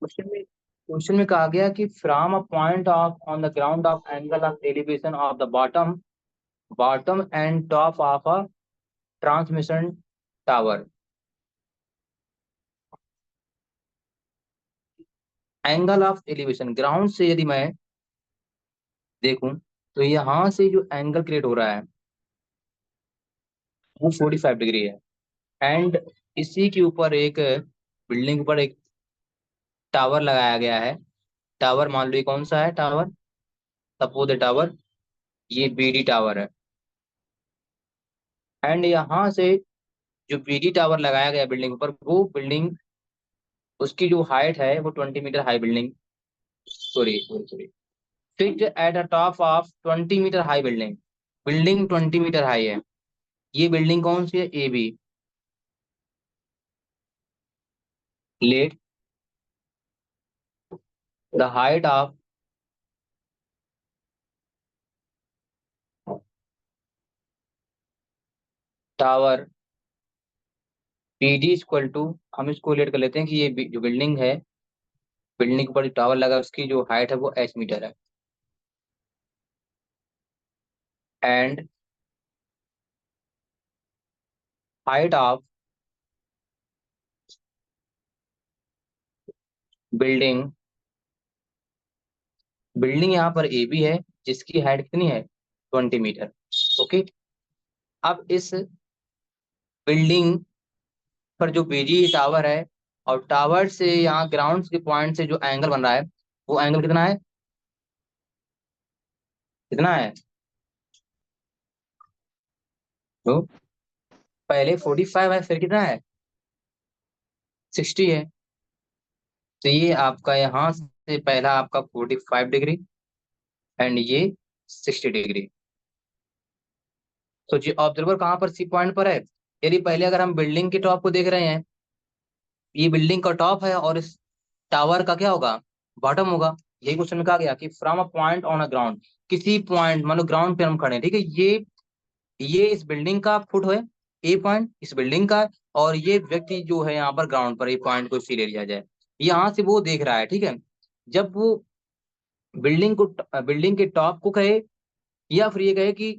Question में कहा गया कि from a point of on the ground of angle of elevation of the bottom bottom and top of a transmission tower, angle of elevation ground से यदि मैं देखूं तो यहाँ से जो एंगल क्रिएट हो रहा है वो 45 डिग्री है। एंड इसी के ऊपर एक बिल्डिंग पर एक टावर लगाया गया है। टावर मान लो ये कौन सा है टावर, सपोज द टावर, ये बीडी टावर है। एंड यहाँ से जो बीडी टावर लगाया गया बिल्डिंग पर, वो बिल्डिंग उसकी जो हाइट है वो 20 metre high building, sorry sorry sorry, fixed at a top of 20 metre high building. Building 20 metre high है। ये बिल्डिंग कौन सी है, A B. Let the height of tower P D equal to, हम इसको लेट कर लेते हैं कि ये जो बिल्डिंग है, बिल्डिंग के ऊपर जो टावर लगा है, उसकी जो हाइट है वो एच मीटर है। And height of building, building यहाँ पर ए बी है, जिसकी हाइट कितनी है, 20 मीटर। ओके। अब इस बिल्डिंग पर जो बीजी टावर है, और टावर से यहाँ ग्राउंड के पॉइंट से जो एंगल बन रहा है, वो एंगल कितना है, कितना है, तो पहले 45 है, फिर कितना है, 60 है। तो ये आपका यहाँ से पहला आपका 45 डिग्री, एंड ये 60 डिग्री। तो जी ऑब्जर्वर कहाँ पर सी पॉइंट पर है। यदि पहले अगर हम बिल्डिंग के टॉप को देख रहे हैं, ये बिल्डिंग का टॉप है और इस टावर का क्या होगा, बॉटम होगा। यही क्वेश्चन में कहा गया कि from a point on a ground, किसी पॉइंट, मान लो ग्राउंड पे हम खड़े हैं, ठीक है, ये इस बिल्डिंग का फुट है, ए पॉइंट इस बिल्डिंग का है, और ये व्यक्ति जो है यहाँ पर ग्राउंड पर, ए पॉइंट को सी ले लिया जाए, यहाँ से वो देख रहा है, ठीक है। जब वो बिल्डिंग के टॉप को कहे, या फिर ये कहे कि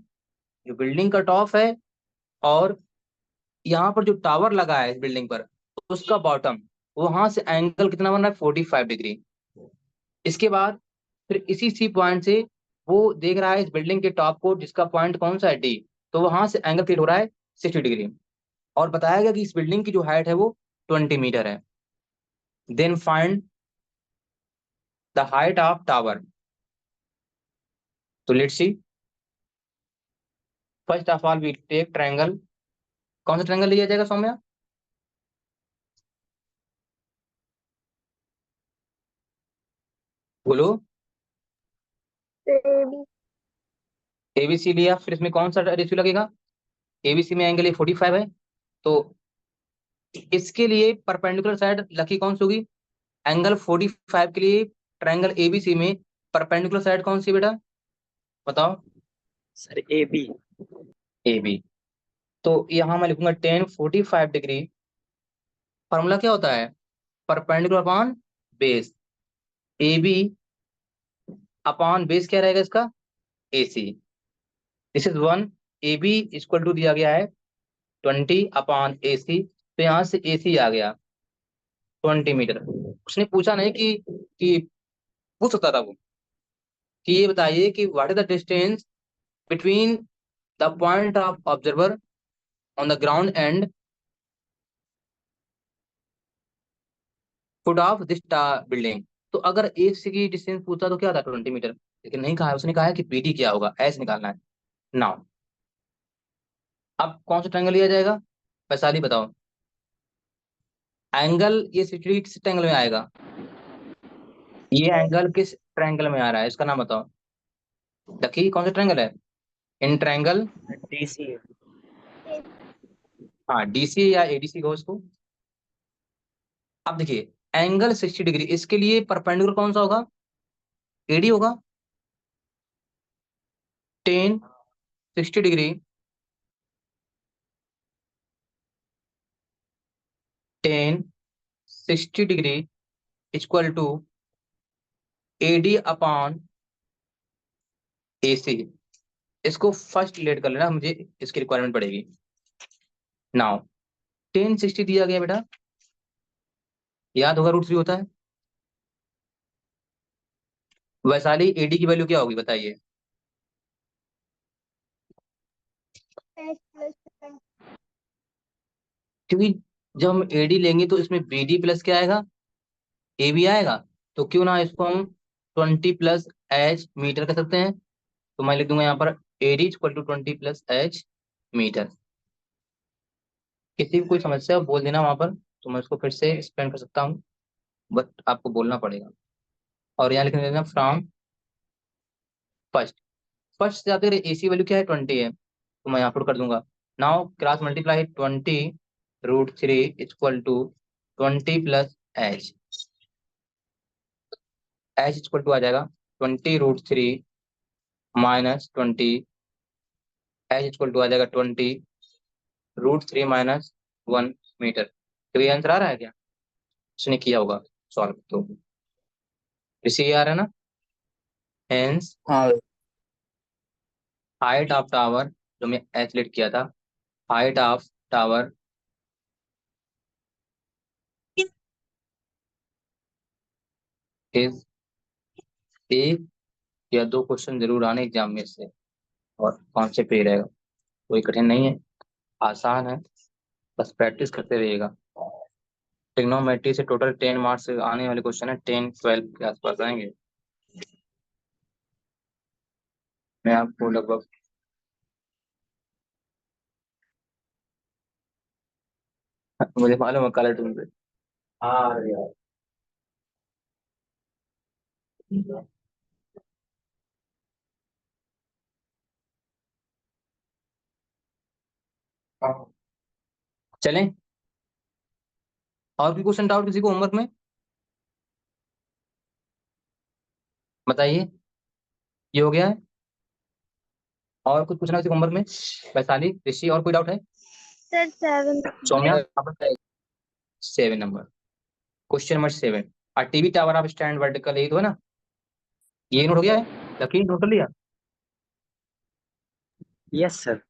जो बिल्डिंग का टॉप है और यहाँ पर जो टावर लगा है इस बिल्डिंग पर, उसका बॉटम, वहां से एंगल कितना बन रहा है, 45 डिग्री। इसके बाद फिर इसी सी पॉइंट से वो देख रहा है इस बिल्डिंग के टॉप को, जिसका पॉइंट कौन सा है, डी। तो वहां से एंगल क्रिएट हो रहा है 60 डिग्री। और बताया गया कि इस बिल्डिंग की जो हाइट है वो 20 मीटर है। Then find the height of tower. तो let's see, first of all we take triangle. कौन सा ट्रायंगल लिया जाएगा सौम्या, बोलो। AB। एबीसी लिया, फिर इसमें कौन सा रेशियो लगेगा, एबीसी में एंगल 45 है, तो इसके लिए परपेंडिकुलर साइड लकी कौन सी होगी, एंगल 45 के लिए ट्रायंगल एबीसी में परपेंडिकुलर साइड कौन सी है बेटा, बताओ। Sir AB। A B. तो यहाँ मैं लिखूंगा 10 45 डिग्री। फॉर्मूला क्या होता है, perpendicular upon base, A B upon base क्या रहेगा इसका, A C. This is one. A B equal to दिया गया है 20 अपॉन AC, तो यहाँ से AC आ गया 20 मीटर। उसने पूछा नहीं कि पूछ सकता था वो कि ये बताइए कि what is the distance between the point of observer on the ground and foot of this building. तो अगर ए से की डिस्टेंस पूछता तो क्या था, 20 मीटर, लेकिन नहीं कहा है। उसने कहा है कि BD क्या होगा, ऐसे निकालना है। नाउ अब कौन सा ट्रायंगल लिया जाएगा, वैशाली बताओ। एंगल ये 60 किस ट्रायंगल में आएगा, ये एंगल किस ट्रायंगल में आ रहा है, इसका नाम बताओ। देखिए कौन सा ट्रायंगल है, इन ट्रायंगल, DC। हाँ DC या ADC को इसको। अब देखिए एंगल 60 डिग्री, इसके लिए परपेंडिकुलर कौन सा होगा, AD होगा। 10 60 degree, 10 60 degree equal to AD upon AC। इसको फर्स्ट लेट कर लेना, मुझे इसकी रिक्वायरमेंट पड़ेगी। नाउ 1060 दिया गया बेटा, याद होगा √3 होता है। वैशाली AD की वैल्यू क्या होगी बताइए। क्योंकि जब हम AD लेंगे तो इसमें BD प्लस क्या आएगा, AB आएगा। तो क्यों ना इसको हम 20 + H मीटर कर सकते हैं। तो मैं लिख दूंगा यहाँ पर AD equal to 20 + H metre. किसी को कोई समस्या हो बोल देना वहां पर, तो मैं उसको फिर से एक्सप्लेन कर सकता हूँ, बट आपको बोलना पड़ेगा। और यहाँ लिख देना फ्रॉम फर्स्ट। फर्स्ट से जाते AC वैल्यू क्या है, 20 है, तो मैं यहाँ पर कर दूंगा। Now cross multiply 20 √3 equal to 20 + H। H equal to आ जाएगा 20 √3 -20। H इक्वल टू आ जाएगा 20 √3 - 1 मीटर। तो ये आंसर आ रहा है क्या, उसने किया होगा सॉल्व तो। इसे आ रहा है ना। हेंस हाँ। हाइट ऑफ टावर, जो मैं एथलेट किया था, हाइट ऑफ टावर इज, एक या दो क्वेश्चन जरूर आने एग्जाम में से, और कौन से पे रहेगा, कोई कठिन नहीं है, आसान है, बस प्रैक्टिस करते रहिएगा। ट्रिग्नोमेट्री से टोटल 10 मार्क्स आने वाले क्वेश्चन है, 10-12 के आसपास आएंगे। मैं आपको लगभग मुझे मालूम है कलर टून पे। हाँ यार। चलें, और भी क्वेश्चन डाउट किसी को होमवर्क में बताइए। ये हो गया है, और कुछ पूछना किसी को होमवर्क में, वैशाली ऋषि और कोई डाउट है। Sir 7 Saumya 7 number, question number 7। और TV tower of stand vertical, यही तो है ना, ये नोट हो गया है, यकीन नोट कर लिया। Yes sir.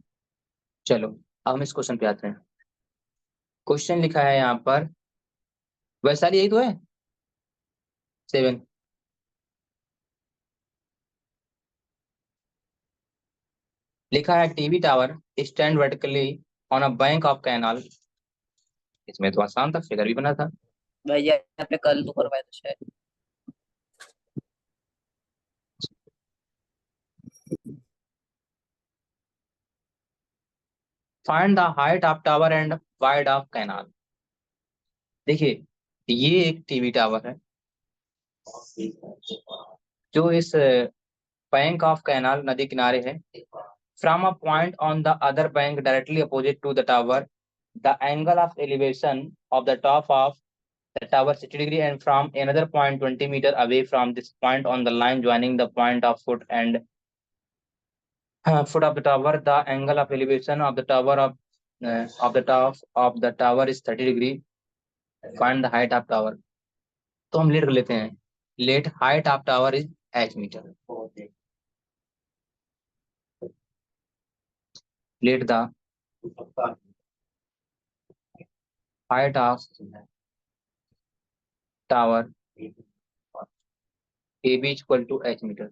चलो अब हम इस क्वेश्चन पे आते हैं। क्वेश्चन लिखा है यहाँ पर, वैशाली यही तो है 7। लिखा है TV tower stand vertically on a bank of canal. इसमें तो आसान था, फिगर भी बना था। भैया आपने कल तो करवाया था शायद। Find the height of tower and wide of canal. देखिए ये एक टीवी टावर है जो इस बैंक ऑफ कैनाल नदी किनारे है। From a point on the other bank directly opposite to the tower, the angle of elevation of the top of the tower 60 degree, and from another point 20 meter away from this point on the line joining the point of foot and foot of the tower, the angle of elevation of the tower of the top of the tower is 30 degree. Find the height of tower. तो हम late कर लेते हैं, let height of tower is H metre. Let the height of tower AB equal to H metre.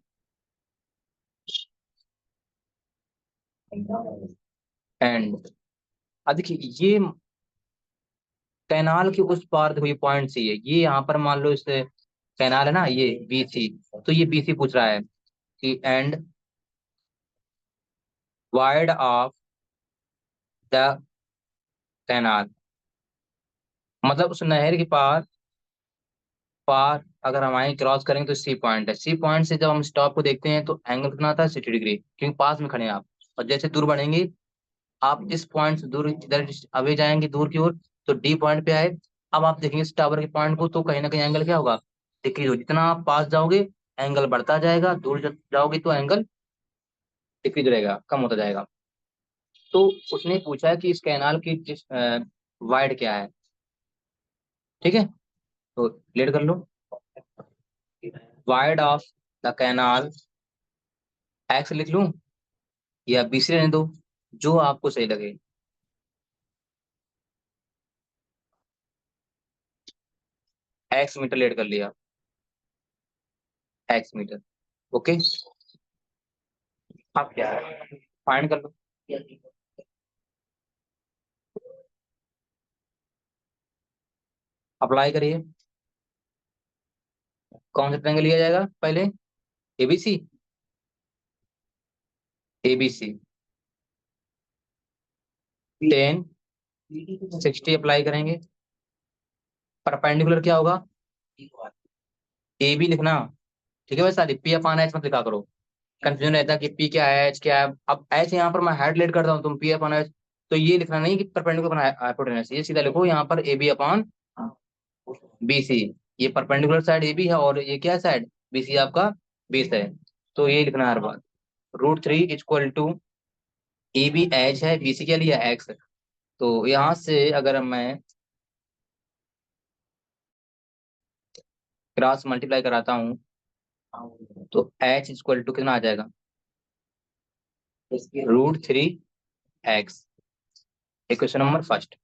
And अब देखिए ये canal के उस पार देखो, ये पॉइंट सी है, ये यहाँ पर मान लो इस कैनाल है ना, ये BC। तो ये BC पूछ रहा है कि and wide of the canal, मतलब उस नहर के पार पार अगर हम आए क्रॉस करेंगे तो C पॉइंट है। C पॉइंट से जब हम स्टॉप को देखते हैं तो एंगल कितना आता है, 60 डिग्री, क्योंकि पास में खड़े हैं आप। और जैसे दूर बढ़ेंगे आप, इस पॉइंट से दूर इधर अवे जाएंगे दूर की ओर, तो D पॉइंट पे आए। अब आप देखेंगे इस टावर के पॉइंट को, तो कहीं ना कहीं एंगल क्या होगा, डिक्रीज हो। जितना आप पास जाओगे एंगल बढ़ता जाएगा, दूर जाओगे तो एंगल डिक्रीज रहेगा, कम होता जाएगा। तो उसने पूछा कि इस कैनाल की वाइड क्या है, ठीक है, तो लेट कर लो। Wide of the canal X लिख लूं या बीसी रहने दो, जो आपको सही लगे। एक्स मीटर लेट कर लिया, एक्स मीटर। ओके, अब क्या है, फाइंड कर लो। अप्लाई करिए। कौन सा ट्रायंगल लिया जाएगा पहले? एबीसी। एबीसी 10 60 अप्लाई करेंगे। परपेंडिकुलर क्या होगा? ए बी लिखना। ठीक है, वैसे पी अपान एच मत लिखा करो, कंफ्यूजन रहता है कि पी क्या है, एच क्या है। अब एच यहाँ पर मैं हेड लेट करता हूँ, तुम पी अपान एच, तो ये लिखना नहीं कि परपेंडिकुलर अपना हाइपोटेनस, ये सीधा लिखो यहाँ पर ए बी अपान बी सी। ये परपेंडिकुलर साइड ए बी है और ये क्या साइड बी सी आपका बेस है, तो ये लिखना है हर बार। √3 equal to A B H है, बी सी क्या लिया एक्स। तो यहाँ से अगर मैं क्रॉस मल्टीप्लाई कराता हूँ तो एच इक्वल टू कितना आ जाएगा? √3 x. Equation number first.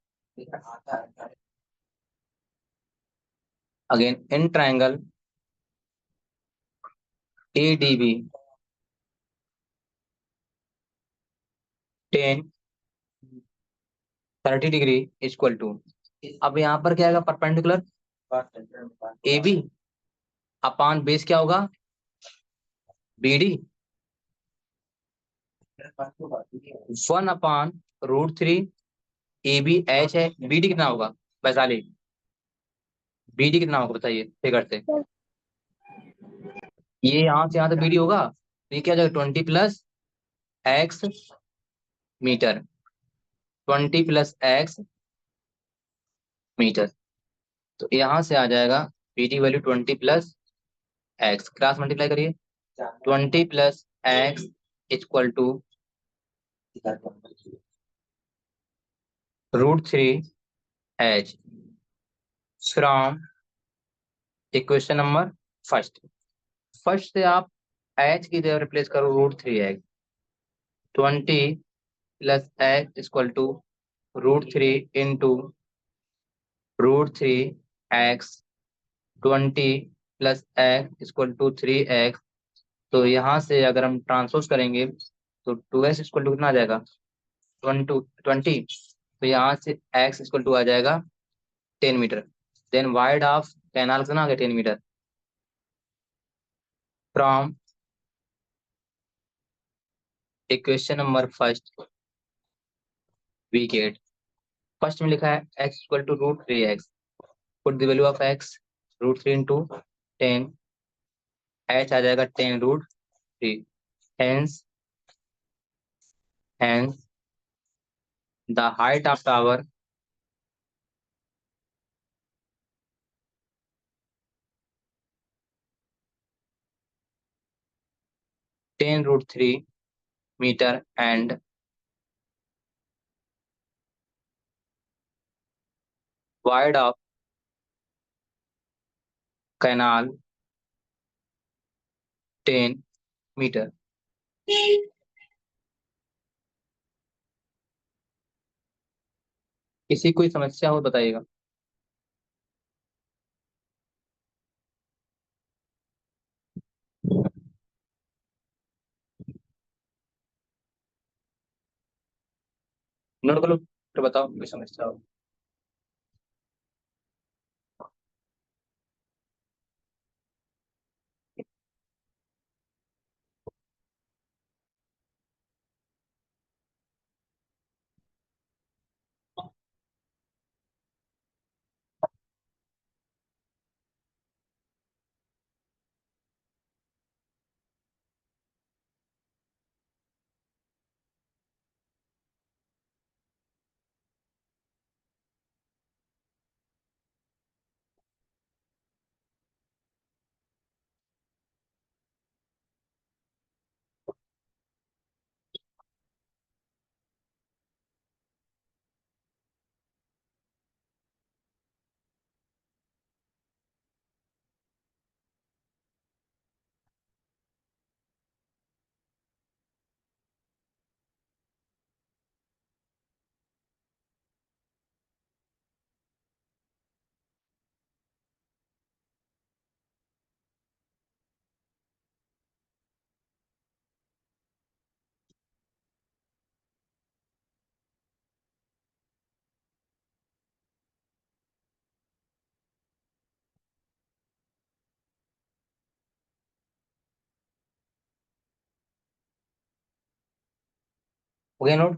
Again in triangle A D B 10 30 degree equal to, अब यहाँ पर क्या आएगा? Perpendicular A B upon base क्या होगा? B D. 1/√3 A B H है, बी डी कितना होगा वैशाली? बी डी कितना होगा बताइए फिगर से। ये यहाँ से यहाँ तक बी डी होगा, तो ये क्या हो जाएगा? 20 + x मीटर। 20 + x मीटर, तो यहाँ से आ जाएगा B D value 20 + x, cross multiply करिए। 20 + x equal to √3 h from equation number first. First से आप h की जगह रिप्लेस करो √3 h। 20 + x equal to √3 into √3 x। 20 + x equal to 3x। तो यहाँ से अगर हम ट्रांसपोज करेंगे तो 2x इक्वल टू कितना आ जाएगा? 20। तो यहाँ से x इक्वल टू आ जाएगा 10 metre. Then wide of canal कितना आ गया? 10 metre. From equation number first we get, first में लिखा है x equal to √3 x। Put the value of x, √3 into 10, h आ जाएगा 10√3। Hence hence the height of tower (10√3 मीटर) and wide of canal 10 metre. किसी कोई समस्या हो बताइएगा। नोट करो तो बताओ कोई समस्या हो। हो गया नोट?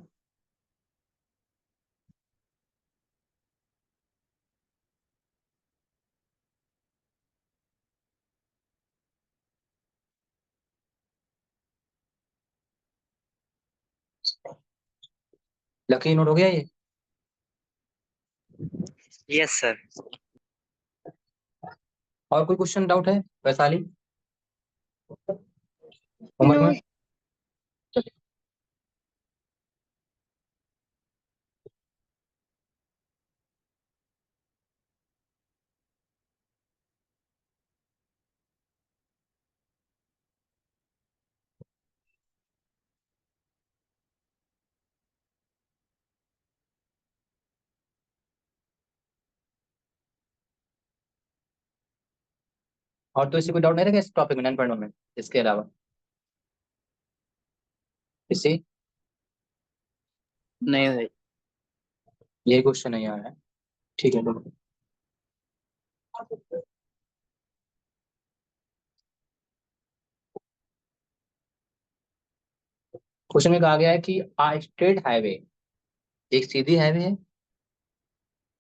लकी नोट हो गया ये? Yes sir. और कोई क्वेश्चन डाउट है वैशाली, होमवर्क नो। में? और तो इसी कोई डाउट नहीं रहेगा इस टॉपिक में 9.1 में, इसके अलावा इससे? नहीं भाई। यही क्वेश्चन है यहाँ है, ठीक है। तो क्वेश्चन में कहा गया है कि आ स्ट्रेट हाईवे, एक सीधी हाईवे है,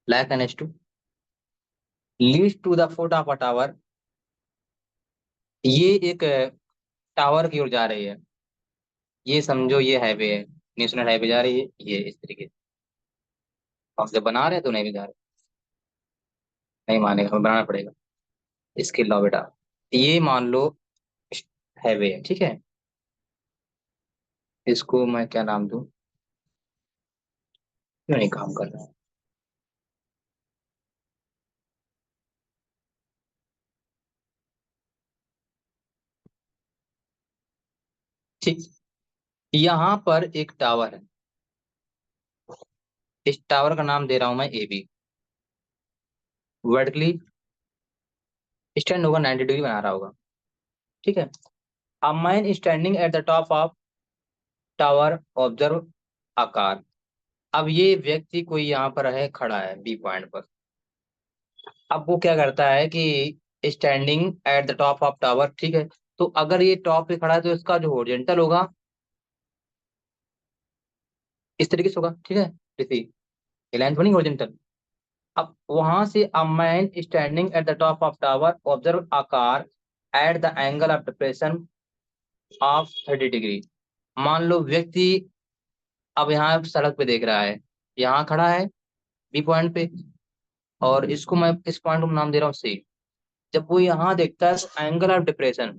like N H two, leads to the foot of a tower. ये एक टावर की ओर जा रही है, ये समझो ये हाईवे है, नेशनल हाईवे जा रही है ये इस तरीके से। हम जब बना रहे हैं तो नहीं भी जा रहे, नहीं मानेगा, हमें बनाना पड़ेगा। इसके अलावा बेटा ये मान लो हाईवे है, ठीक है, इसको मैं क्या नाम दूं? क्यों नहीं काम कर रहा है? ठीक, यहाँ पर एक टावर है, इस टावर का नाम दे रहा हूं मैं ए बी। वर्टिकली स्टैंड होगा, 90 डिग्री बना रहा होगा, ठीक है। अ man standing at the top of tower observe आकार। अब ये व्यक्ति कोई यहाँ पर है, खड़ा है बी पॉइंट पर। अब वो क्या करता है कि standing at the top of tower, ठीक है। तो अगर ये टॉप पे खड़ा है तो इसका जो हॉरिजॉन्टल होगा इस तरीके से होगा, ठीक है। जैसे ये लाइन बनी हॉरिजॉन्टल। अब वहां से a man standing at the top of tower observe a car at the angle of depression of 30 degree. मान लो व्यक्ति अब यहाँ सड़क पे देख रहा है, यहाँ खड़ा है बी पॉइंट पे, और इसको मैं इस पॉइंट को नाम दे रहा हूँ सी। जब वो यहाँ देखता है तो एंगल ऑफ डिप्रेशन,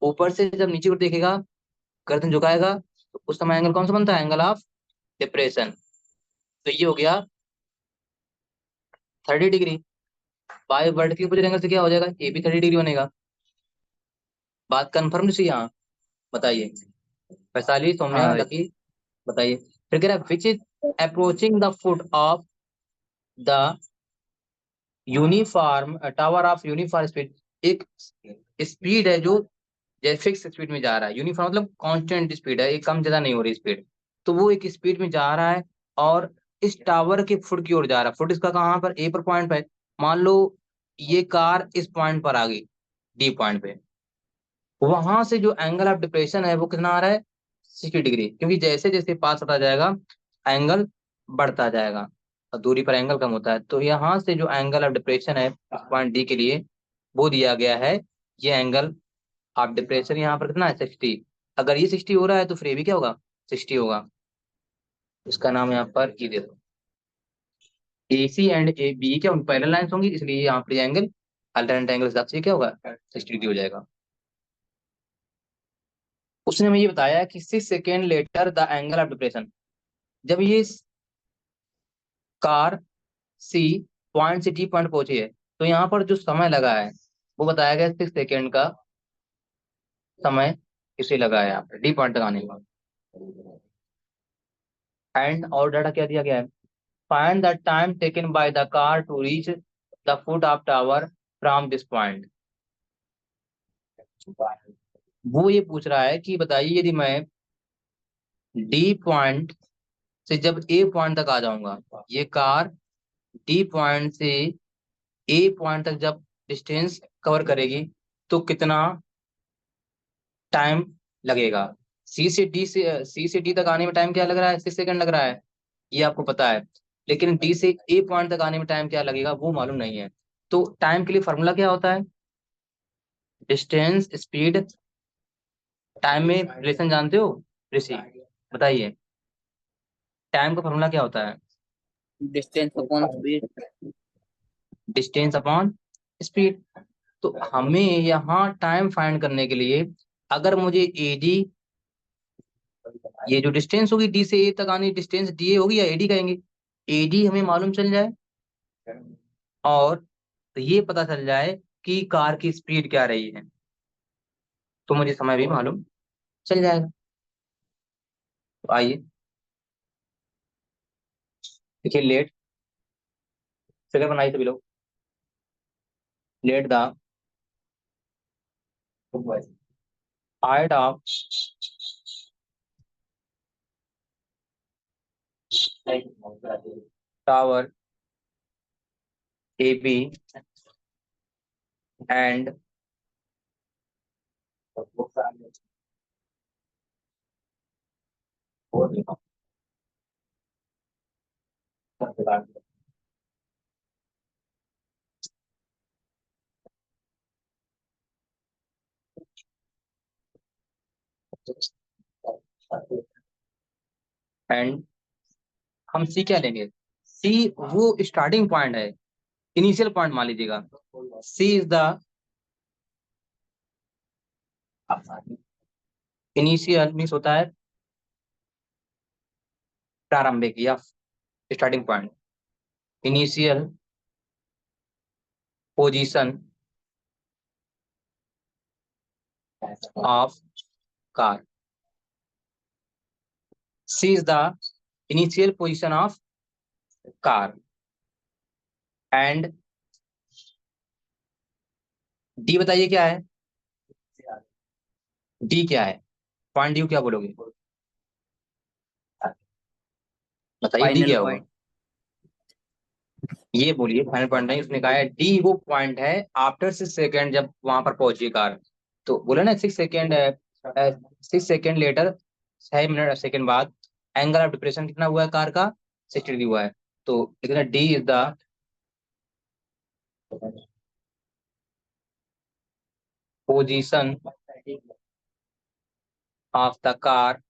ऊपर से जब नीचे को देखेगा, गर्दन झुकाएगा, तो उस समय एंगल कौन सा बनता है? Angle of depression. तो ये हो गया 30 डिग्री। बाय वर्ड के अपोजिट एंगल से क्या हो जाएगा? ये भी 30 डिग्री बनेगा। बात कंफर्म सी यहाँ? बताइए वैशाली, हाँ सौम्या, भाई। लकी, बताइए। फिर कह रहा है which is approaching the foot of the uniform tower of uniform speed. एक स्पीड है जो जैसे फिक्स स्पीड में जा रहा है, यूनिफॉर्म मतलब कांस्टेंट स्पीड है, एक कम ज्यादा नहीं हो रही स्पीड। तो वो एक स्पीड में जा रहा है और इस टावर के फुट की ओर जा रहा है। फुट इसका कहाँ पर? ए पर पॉइंट पे। मान लो ये कार इस पॉइंट पर आ गई, डी पॉइंट पे, वहां से जो एंगल ऑफ डिप्रेशन है वो कितना आ रहा है? 60 डिग्री। क्योंकि जैसे जैसे पास होता जाएगा एंगल बढ़ता जाएगा और दूरी पर एंगल कम होता है। तो यहाँ से जो एंगल ऑफ डिप्रेशन है पॉइंट डी के लिए वो दिया गया है। ये एंगल ऑफ डिप्रेशन यहाँ पर कितना है? 60। अगर ये 60 हो रहा है तो फिर ये भी क्या होगा? 60 होगा। इसका नाम यहाँ पर ई दे दो। ए सी एंड ए बी क्या पैरेलल लाइंस होंगी, इसलिए यहाँ पर एंगल अल्टरनेट एंगल हिसाब से क्या होगा? 60 डिग्री हो जाएगा। उसने हमें ये बताया कि 6 second later the angle of depression, जब ये कार सी पॉइंट से डी पॉइंट पहुंची है, तो यहाँ पर जो समय लगा है वो बताया गया 6 सेकेंड का समय इसे लगा है यहाँ पर डी पॉइंट तक आने का। एंड और डाटा क्या दिया गया है? Find the time taken by the car to reach the foot of tower from this point. वो ये पूछ रहा है कि बताइए यदि मैं डी पॉइंट से जब ए पॉइंट तक आ जाऊंगा, ये कार डी पॉइंट से ए पॉइंट तक जब डिस्टेंस कवर करेगी तो कितना टाइम लगेगा? सी से डी तक आने में टाइम क्या लग रहा है, 6 सेकंड लग रहा है, ये आपको पता है। लेकिन डी से ए पॉइंट तक आने में टाइम क्या लगेगा वो मालूम नहीं है। तो टाइम के लिए फॉर्मूला क्या होता है, डिस्टेंस स्पीड टाइम में रिलेशन जानते हो ऋषि, बताइए टाइम का फॉर्मूला क्या होता है। Distance upon speed. Distance upon speed. तो हमें यहाँ टाइम फाइंड करने के लिए अगर मुझे एडी, ये जो डिस्टेंस होगी डी से ए तक आनी डिस्टेंस डी ए होगी या एडी कहेंगे, एडी हमें मालूम चल जाए और तो ये पता चल जाए कि कार की स्पीड क्या रही है, तो मुझे समय भी मालूम चल जाएगा। तो आइए देखिए, लेट, फिगर बनाइए सभी लोग। Let the height of tower A B and and हम सी क्या लेंगे, सी वो स्टार्टिंग पॉइंट है, इनिशियल पॉइंट मान लीजिएगा। C is the initial means होता है प्रारंभिक या starting point, initial position of car. C is the initial position of car and D बताइए क्या है, डी क्या है, पॉइंट डी क्या बोलोगे, बताइए डी फाइनल क्या होगा। पॉइंट। ये बोलिए फाइनल पॉइंट नहीं, उसने कहा है डी वो पॉइंट है आफ्टर 6 सेकेंड जब वहां पर पहुंची कार। तो बोले ना 6 second, 6 second later, 6 minute second बाद एंगल ऑफ डिप्रेशन कितना हुआ है कार का, 60 डिग्री हुआ है। तो लिखना D is the position of the car